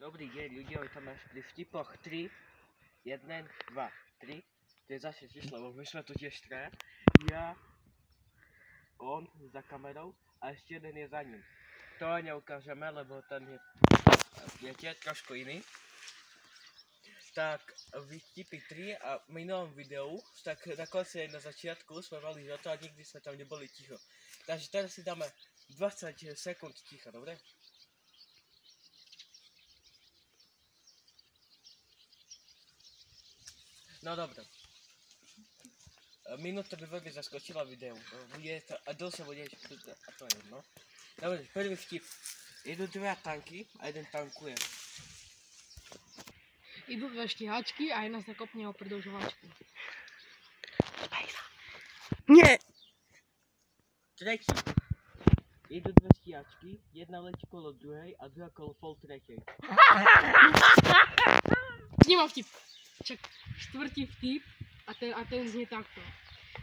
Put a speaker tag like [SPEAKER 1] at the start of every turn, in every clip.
[SPEAKER 1] Dobrý deň ľudia, tam až pri vtipoch 3, 1, 2, 3. To je zase číslo, lebo my sme tu tiež traja. Ja, on za kamerou a ešte jeden je za ním. To neukážeme, lebo ten je, viete, trošku iný. Tak vtipy 3 a v minulom videu, tak na konci aj na začiatku sme mali za to a nikdy sme tam neboli ticho. Takže teraz si dáme 20 sekúnd ticha, dobre? No dobre. Minúta by veľmi zaskočila video. Bude to, a dlhšie bude a to je jedno. Dobre, prvý vtip. Idú dva tanky a jeden tankuje.
[SPEAKER 2] Idú dve štíhačky a jedna sa kopne o prdou žovačku.
[SPEAKER 1] Nie! Tretí. Idú dve stíhačky, jedna letí kolo druhej a druhá kolo pol tretej.
[SPEAKER 2] Nemám vtip. Čak, štvrtý vtip a ten znie takto.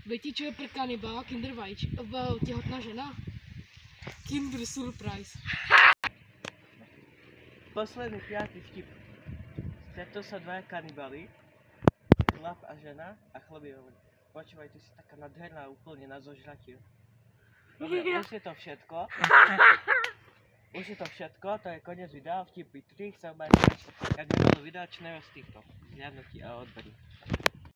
[SPEAKER 2] Viete, čo je pre kanibála Kinder tehotná žena? Kinder Surprise.
[SPEAKER 1] Posledný piatý vtip. Stretol sa dvaja kanibali, chlap a žena a chlap je hovorí: počúvaj, ty si taká nádherná úplne na zožratie. Dobre, už je to všetko. Už je to všetko, to je koniec videa, vtipy 3, chcem mať, jak by bolo video, čo najviac z týchto zhľadnutí a odberí.